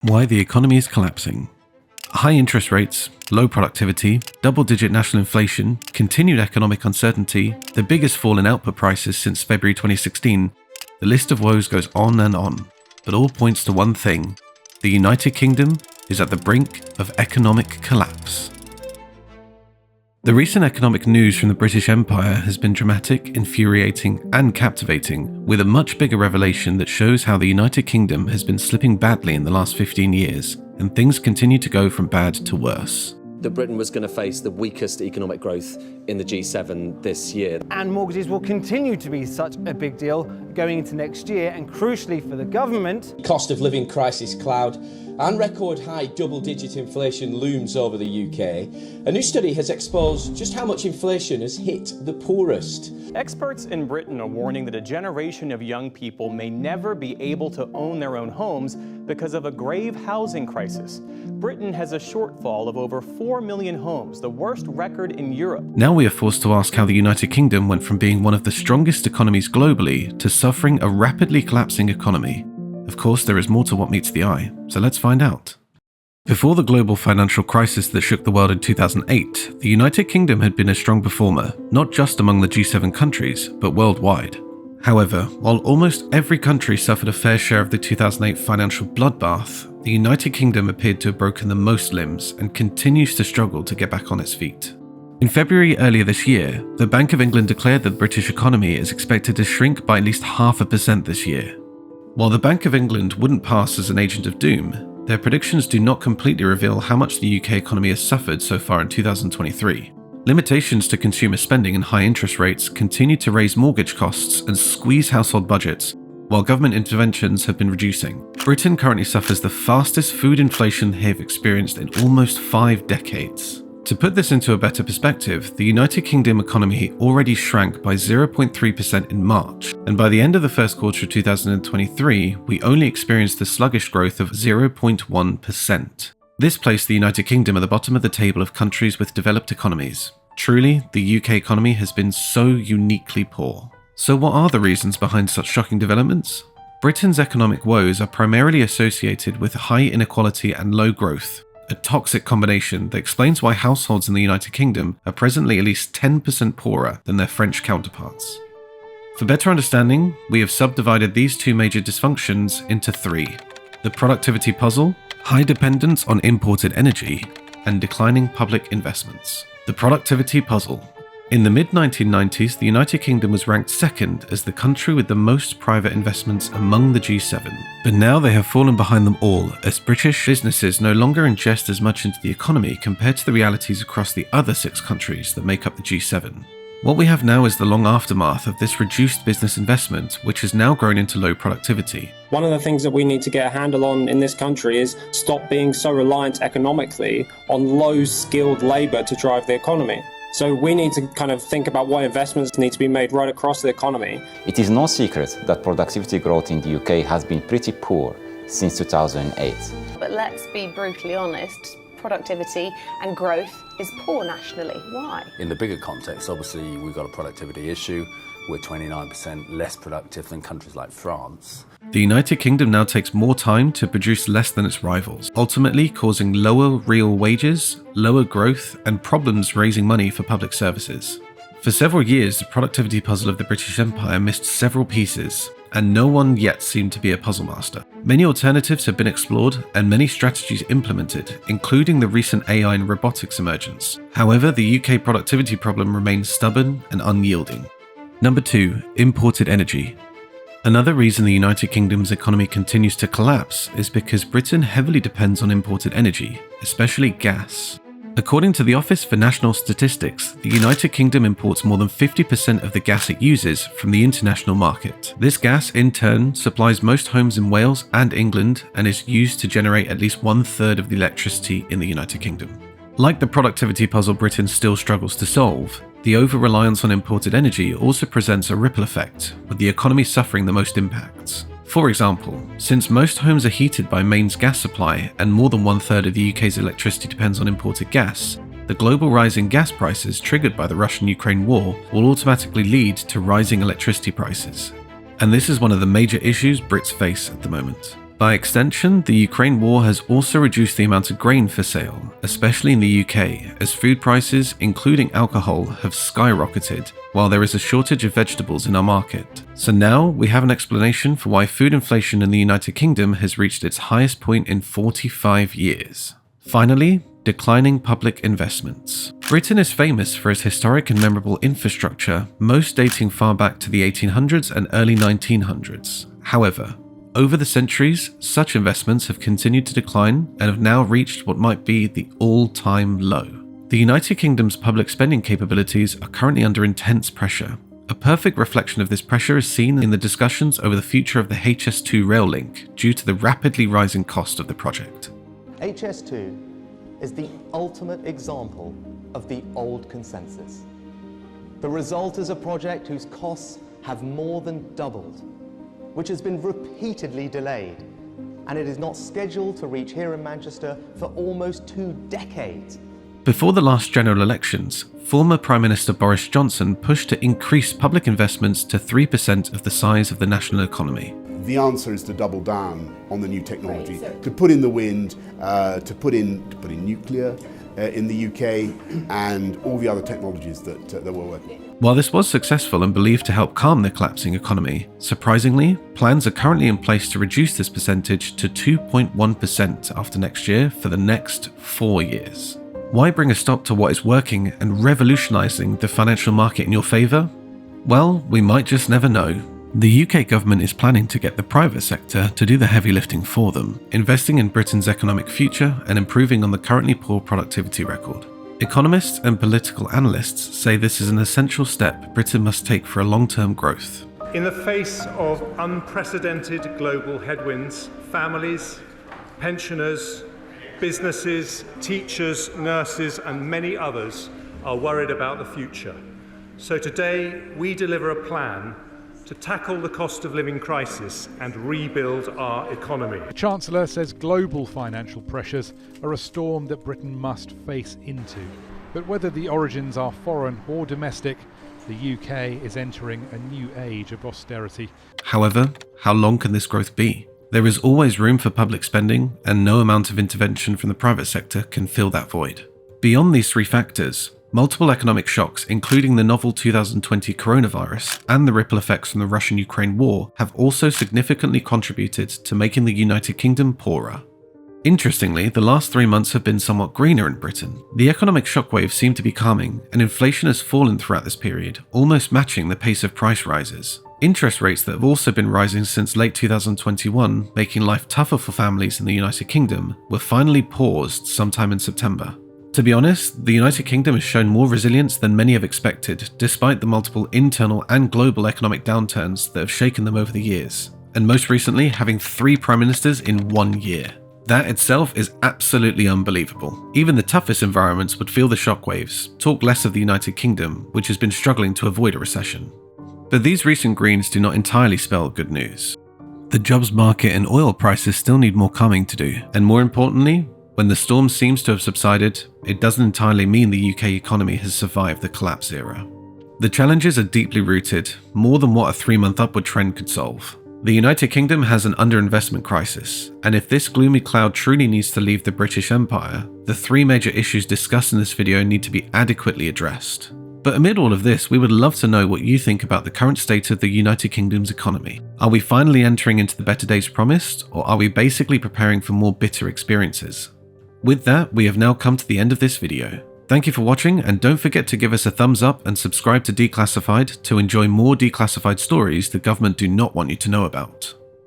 Why the economy is collapsing. High interest rates, low productivity, double-digit national inflation, continued economic uncertainty, the biggest fall in output prices since February 2016. The list of woes goes on and on, but all points to one thing: the United Kingdom is at the brink of economic collapse. The recent economic news from the British Empire has been dramatic, infuriating, and captivating, with a much bigger revelation that shows how the United Kingdom has been slipping badly in the last 15 years, and things continue to go from bad to worse. That Britain was going to face the weakest economic growth in the G7 this year. And mortgages will continue to be such a big deal going into next year, and crucially for the government, cost of living crisis cloud and record high double-digit inflation looms over the UK. A new study has exposed just how much inflation has hit the poorest. Experts in Britain are warning that a generation of young people may never be able to own their own homes because of a grave housing crisis. Britain has a shortfall of over 4 million homes, the worst record in Europe. Now we are forced to ask how the United Kingdom went from being one of the strongest economies globally to suffering a rapidly collapsing economy. Of course, there is more to what meets the eye, so let's find out. Before the global financial crisis that shook the world in 2008, the United Kingdom had been a strong performer, not just among the G7 countries, but worldwide. However, while almost every country suffered a fair share of the 2008 financial bloodbath, the United Kingdom appeared to have broken the most limbs and continues to struggle to get back on its feet. In February earlier this year, the Bank of England declared that the British economy is expected to shrink by at least 0.5% this year. While the Bank of England wouldn't pass as an agent of doom, their predictions do not completely reveal how much the UK economy has suffered so far in 2023. Limitations to consumer spending and high interest rates continue to raise mortgage costs and squeeze household budgets, while government interventions have been reducing. Britain currently suffers the fastest food inflation they have experienced in almost 5 decades. To put this into a better perspective, the United Kingdom economy already shrank by 0.3% in March, and by the end of the first quarter of 2023, we only experienced a sluggish growth of 0.1%. This placed the United Kingdom at the bottom of the table of countries with developed economies. Truly, the UK economy has been so uniquely poor. So what are the reasons behind such shocking developments? Britain's economic woes are primarily associated with high inequality and low growth, a toxic combination that explains why households in the United Kingdom are presently at least 10% poorer than their French counterparts. For better understanding, we have subdivided these two major dysfunctions into 3: the productivity puzzle, high dependence on imported energy, and declining public investments. The productivity puzzle. In the mid-1990s, the United Kingdom was ranked second as the country with the most private investments among the G7. But now they have fallen behind them all, as British businesses no longer ingest as much into the economy compared to the realities across the other 6 countries that make up the G7. What we have now is the long aftermath of this reduced business investment, which has now grown into low productivity. One of the things that we need to get a handle on in this country is stop being so reliant economically on low-skilled labour to drive the economy. So we need to kind of think about what investments need to be made right across the economy. It is no secret that productivity growth in the UK has been pretty poor since 2008. But let's be brutally honest, productivity and growth is poor nationally. Why? In the bigger context, obviously we've got a productivity issue. We're 29% less productive than countries like France. The United Kingdom now takes more time to produce less than its rivals, ultimately causing lower real wages, lower growth, and problems raising money for public services. For several years, the productivity puzzle of the British Empire missed several pieces, and no one yet seemed to be a puzzle master. Many alternatives have been explored and many strategies implemented, including the recent AI and robotics emergence. However, the UK productivity problem remains stubborn and unyielding. Number 2. Imported energy. Another reason the United Kingdom's economy continues to collapse is because Britain heavily depends on imported energy, especially gas. According to the Office for National Statistics, the United Kingdom imports more than 50% of the gas it uses from the international market. This gas, in turn, supplies most homes in Wales and England and is used to generate at least 1/3 of the electricity in the United Kingdom. Like the productivity puzzle Britain still struggles to solve, the over-reliance on imported energy also presents a ripple effect, with the economy suffering the most impacts. For example, since most homes are heated by mains gas supply and more than 1/3 of the UK's electricity depends on imported gas, the global rise in gas prices triggered by the Russian-Ukraine war will automatically lead to rising electricity prices. And this is one of the major issues Brits face at the moment. By extension, the Ukraine war has also reduced the amount of grain for sale, especially in the UK, as food prices, including alcohol, have skyrocketed, while there is a shortage of vegetables in our market. So now we have an explanation for why food inflation in the United Kingdom has reached its highest point in 45 years. Finally, declining public investments. Britain is famous for its historic and memorable infrastructure, most dating far back to the 1800s and early 1900s. However, over the centuries, such investments have continued to decline and have now reached what might be the all-time low. The United Kingdom's public spending capabilities are currently under intense pressure. A perfect reflection of this pressure is seen in the discussions over the future of the HS2 rail link due to the rapidly rising cost of the project. HS2 is the ultimate example of the old consensus. The result is a project whose costs have more than doubled, which has been repeatedly delayed, and it is not scheduled to reach here in Manchester for almost 2 decades. Before the last general elections, former Prime Minister Boris Johnson pushed to increase public investments to 3% of the size of the national economy. The answer is to double down on the new technology, to put in the wind, to put in nuclear in the UK, and all the other technologies that we're working on. While this was successful and believed to help calm the collapsing economy, surprisingly, plans are currently in place to reduce this percentage to 2.1% after next year for the next 4 years. Why bring a stop to what is working and revolutionising the financial market in your favour? Well, we might just never know. The UK government is planning to get the private sector to do the heavy lifting for them, investing in Britain's economic future and improving on the currently poor productivity record. Economists and political analysts say this is an essential step Britain must take for a long-term growth. In the face of unprecedented global headwinds, families, pensioners, businesses, teachers, nurses, and many others are worried about the future. So today, we deliver a plan to tackle the cost of living crisis and rebuild our economy. The Chancellor says global financial pressures are a storm that Britain must face into. But whether the origins are foreign or domestic, the UK is entering a new age of austerity. However, how long can this growth be? There is always room for public spending, and no amount of intervention from the private sector can fill that void. Beyond these 3 factors, multiple economic shocks, including the novel 2020 coronavirus and the ripple effects from the Russian-Ukraine war, have also significantly contributed to making the United Kingdom poorer. Interestingly, the last 3 months have been somewhat greener in Britain. The economic shockwaves seem to be calming, and inflation has fallen throughout this period, almost matching the pace of price rises. Interest rates that have also been rising since late 2021, making life tougher for families in the United Kingdom, were finally paused sometime in September. To be honest, the United Kingdom has shown more resilience than many have expected, despite the multiple internal and global economic downturns that have shaken them over the years, and most recently having 3 prime ministers in 1 year. That itself is absolutely unbelievable. Even the toughest environments would feel the shockwaves, talk less of the United Kingdom, which has been struggling to avoid a recession. But these recent greens do not entirely spell good news. The jobs market and oil prices still need more calming to do, and more importantly, when the storm seems to have subsided, it doesn't entirely mean the UK economy has survived the collapse era. The challenges are deeply rooted, more than what a 3-month upward trend could solve. The United Kingdom has an underinvestment crisis, and if this gloomy cloud truly needs to leave the British Empire, the 3 major issues discussed in this video need to be adequately addressed. But amid all of this, we would love to know what you think about the current state of the United Kingdom's economy. Are we finally entering into the better days promised, or are we basically preparing for more bitter experiences? With that, we have now come to the end of this video. Thank you for watching, and don't forget to give us a thumbs up and subscribe to Declassified to enjoy more declassified stories the government do not want you to know about.